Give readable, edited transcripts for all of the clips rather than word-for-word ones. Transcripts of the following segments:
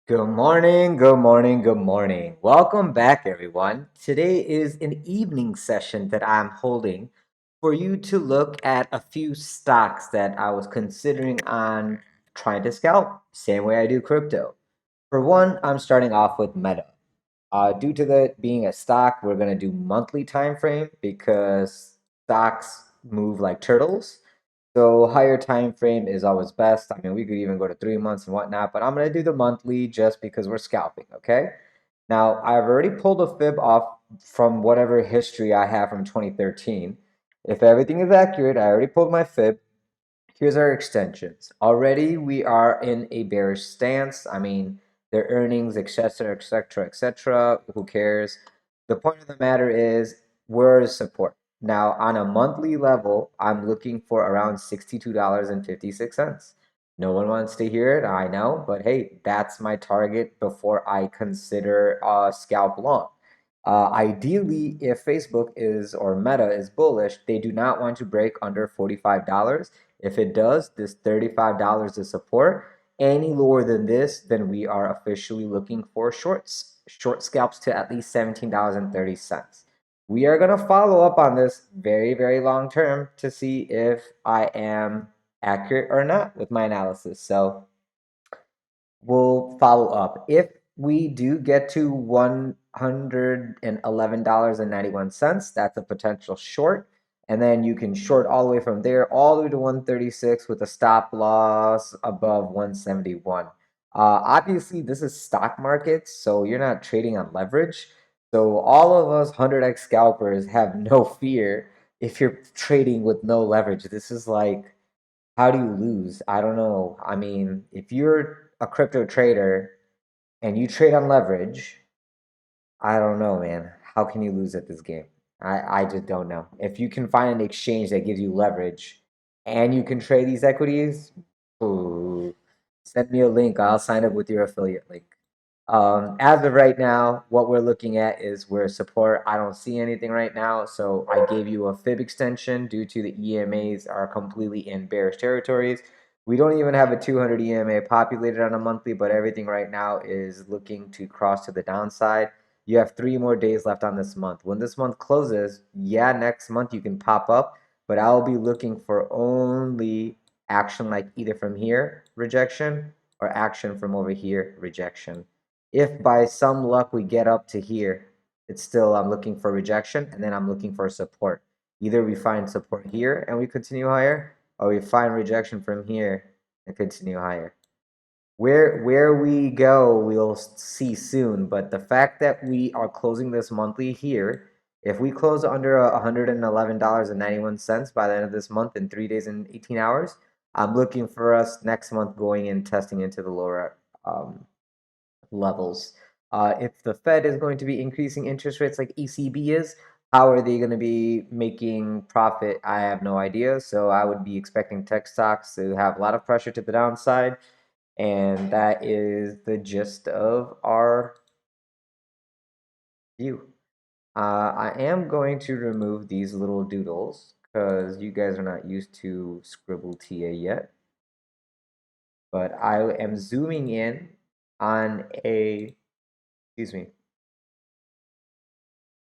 Good morning, good morning, good morning. Welcome back, everyone. Today is an evening session that I'm holding for you to look at a few stocks that I was considering on trying to scalp, same way I do crypto. For one, I'm starting off with Meta. Due to that being a stock, we're going to do monthly time frame because stocks move like turtles. So higher time frame is always best. I mean, we could even go to 3 months and whatnot, but I'm going to do the monthly just because we're scalping, okay? Now, I've already pulled a fib off from whatever history I have from 2013. If everything is accurate, I already pulled my fib. Here's our extensions. Already we are in a bearish stance. I mean, their earnings, etc., etc., etc. Who cares? The point of the matter is, where is support? Now, on a monthly level, I'm looking for around $62.56. No one wants to hear it, I know, but hey, that's my target before I consider a scalp long. Ideally, if Facebook is or Meta is bullish, they do not want to break under $45. If it does, this $35 is support. Any lower than this, then we are officially looking for short scalps to at least $17.30. We are going to follow up on this very, very long term to see if I am accurate or not with my analysis. So we'll follow up. If we do get to $111.91, that's a potential short. And then you can short all the way from there, all the way to 136 with a stop loss above 171. Obviously, this is stock markets, so you're not trading on leverage. So all of us 100x scalpers have no fear if you're trading with no leverage. This is like, how do you lose? I don't know. I mean, if you're a crypto trader and you trade on leverage, I don't know, man. How can you lose at this game? I just don't know. If you can find an exchange that gives you leverage and you can trade these equities, ooh, send me a link. I'll sign up with your affiliate link. As of right now, what we're looking at is where support. I don't see anything right now, so I gave you a fib extension due to the EMAs are completely in bearish territories. We don't even have a 200 EMA populated on a monthly, but everything right now is looking to cross to the downside. You have 3 more days left on this month. When this month closes, yeah, next month you can pop up, but I'll be looking for only action like either from here, rejection, or action from over here, rejection. If by some luck we get up to here, it's still, I'm looking for rejection, and then I'm looking for support. Either we find support here and we continue higher, or we find rejection from here and continue higher. Where we go, we'll see soon. But the fact that we are closing this monthly here, if we close under $111.91 by the end of this month in 3 days and 18 hours, I'm looking for us next month going and testing into the lower levels. If the Fed is going to be increasing interest rates like ECB is, how are they going to be making profit? I have no idea. So I would be expecting tech stocks to have a lot of pressure to the downside. And that is the gist of our view. I am going to remove these little doodles because you guys are not used to Scribble TA yet. But I am zooming in on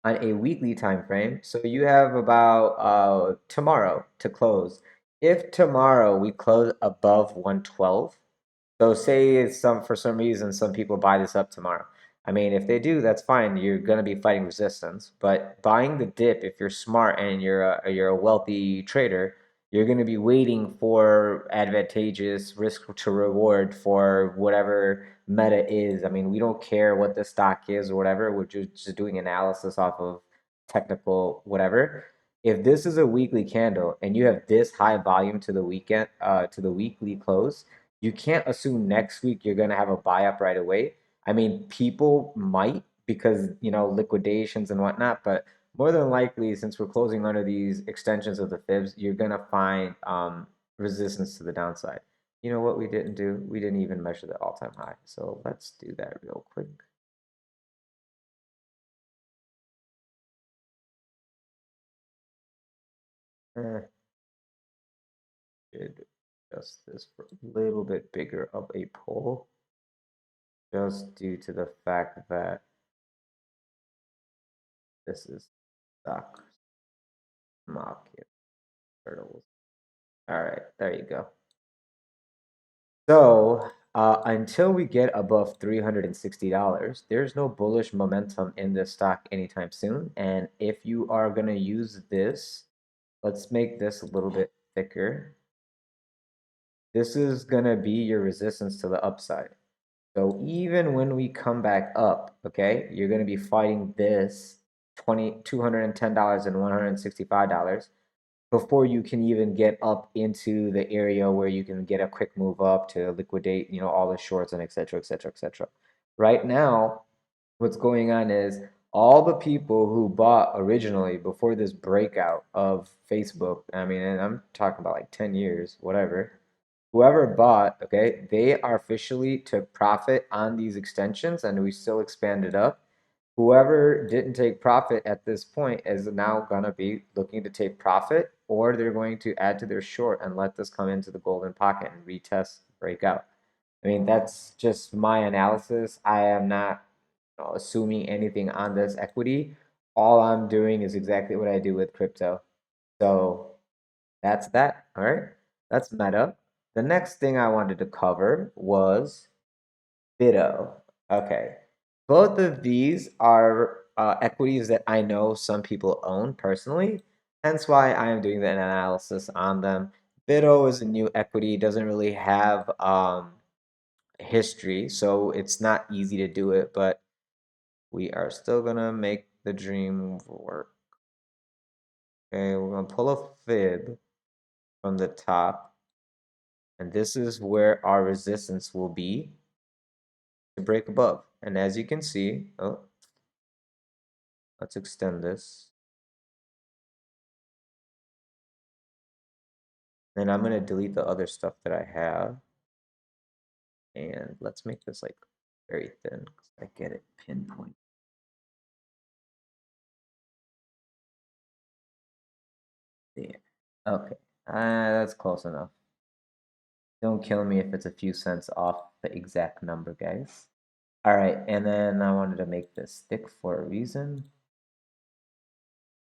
on a weekly time frame. So you have about tomorrow to close. If tomorrow we close above 112, so say it's for some reason some people buy this up tomorrow. I mean, if they do, that's fine. You're gonna be fighting resistance. But buying the dip, if you're smart and you're a wealthy trader, you're gonna be waiting for advantageous risk to reward for whatever meta is. I mean, we don't care what the stock is or whatever. We're just doing analysis off of technical whatever. If this is a weekly candle and you have this high volume to the weekend, to the weekly close, you can't assume next week you're gonna have a buy up right away. I mean, people might because liquidations and whatnot, but more than likely, since we're closing under these extensions of the fibs, you're gonna find resistance to the downside. You know what we didn't do? We didn't even measure the all-time high. So let's do that real quick. Eh, did just this for a little bit bigger of a pull. just due to the fact that this is stock market hurdles. All right, there you go. So until we get above $360, there's no bullish momentum in this stock anytime soon. And if you are going to use this, let's make this a little bit thicker. This is going to be your resistance to the upside. So even when we come back up, okay, you're going to be fighting this $210 and $165 before you can even get up into the area where you can get a quick move up to liquidate, all the shorts and et cetera, et cetera, et cetera. Right now, what's going on is all the people who bought originally before this breakout of Facebook, I mean, and I'm talking about like 10 years, whatever, whoever bought, okay, they are officially took profit on these extensions and we still expanded up. Whoever didn't take profit at this point is now going to be looking to take profit, or they're going to add to their short and let this come into the golden pocket and retest, break out. I mean, that's just my analysis. I am not assuming anything on this equity. All I'm doing is exactly what I do with crypto. So that's that. All right. That's meta. The next thing I wanted to cover was BITO. Okay. Both of these are equities that I know some people own personally, hence why I am doing the analysis on them. BITO is a new equity, doesn't really have history, so it's not easy to do it, but we are still gonna make the dream work. Okay, we're gonna pull a fib from the top, and this is where our resistance will be to break above. And as you can see, oh, let's extend this. Then I'm gonna delete the other stuff that I have. And let's make this like very thin because I get it pinpoint. There. Okay. That's close enough. Don't kill me if it's a few cents off the exact number, guys. All right, and then I wanted to make this thick for a reason.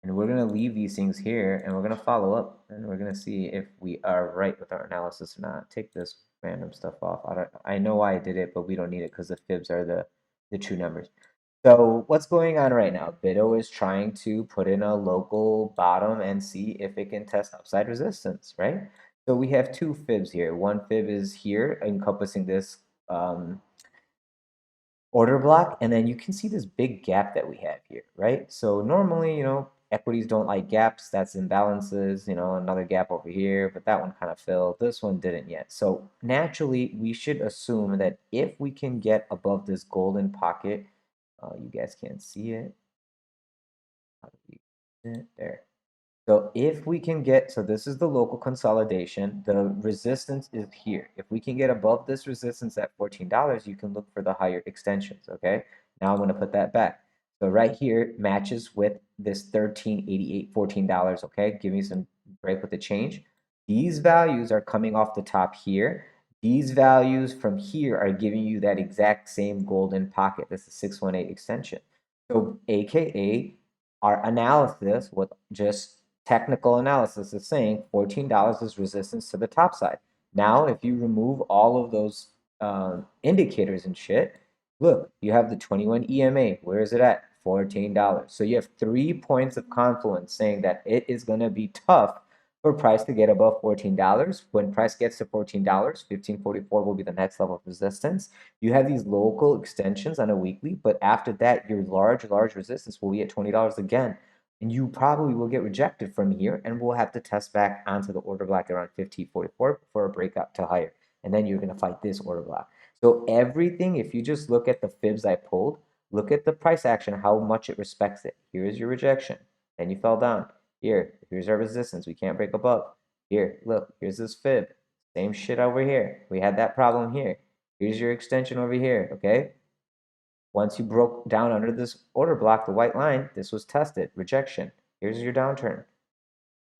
And we're going to leave these things here, and we're going to follow up, and we're going to see if we are right with our analysis or not. Take this random stuff off. I know why I did it, but we don't need it because the fibs are the true numbers. So what's going on right now? BITO is trying to put in a local bottom and see if it can test upside resistance, right? So we have two fibs here. One fib is here, encompassing this order block, and then you can see this big gap that we have here, right? So normally, equities don't like gaps. That's imbalances, another gap over here, but that one kind of filled. This one didn't yet. So naturally, we should assume that if we can get above this golden pocket, you guys can't see it. There. So if we can get, so this is the local consolidation, the resistance is here. If we can get above this resistance at $14, you can look for the higher extensions, okay? Now I'm gonna put that back. So right here matches with this $13.88, $14, okay? Give me some break with the change. These values are coming off the top here. These values from here are giving you that exact same golden pocket. This is 618 extension. So AKA our analysis with just technical analysis is saying $14 is resistance to the top side. Now, if you remove all of those indicators and shit, look, you have the 21 EMA. Where is it at? $14. So you have 3 points of confluence saying that it is going to be tough for price to get above $14. When price gets to $14, 1544 will be the next level of resistance. You have these local extensions on a weekly, but after that, your large resistance will be at $20 again. And you probably will get rejected from here and we'll have to test back onto the order block around 1544 for a breakout to higher. And then you're going to fight this order block. So everything, if you just look at the fibs I pulled, look at the price action, how much it respects it. Here is your rejection. Then you fell down. Here's our resistance. We can't break above. Here, look, here's this fib. Same shit over here. We had that problem here. Here's your extension over here, okay? Once you broke down under this order block, the white line, this was tested, rejection. Here's your downturn.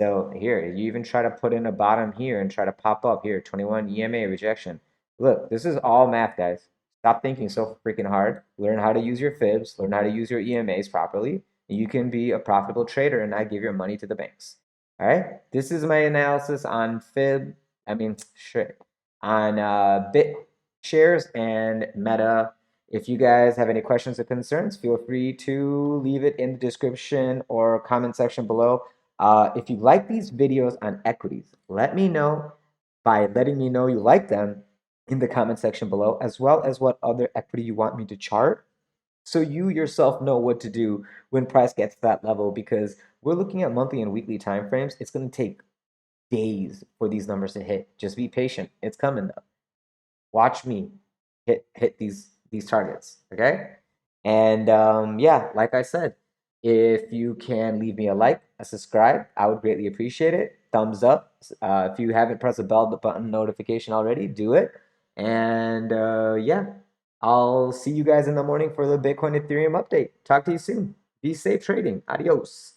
So here, you even try to put in a bottom here and try to pop up here, 21 EMA rejection. Look, this is all math, guys. Stop thinking so freaking hard. Learn how to use your fibs, learn how to use your EMAs properly. And you can be a profitable trader and not give your money to the banks. All right. This is my analysis on sure, on BitShares and Meta. If you guys have any questions or concerns, feel free to leave it in the description or comment section below. If you like these videos on equities, let me know by letting me know you like them in the comment section below, as well as what other equity you want me to chart, so you yourself know what to do when price gets to that level, because we're looking at monthly and weekly time frames. It's going to take days for these numbers to hit. Just be patient. It's coming though. Watch me hit these targets, okay? And yeah, like I said, if you can leave me a like, a subscribe, I would greatly appreciate it. Thumbs up. If you haven't pressed the bell button notification already, do it. And yeah, I'll see you guys in the morning for the Bitcoin Ethereum update. Talk to you soon. Be safe trading. Adios.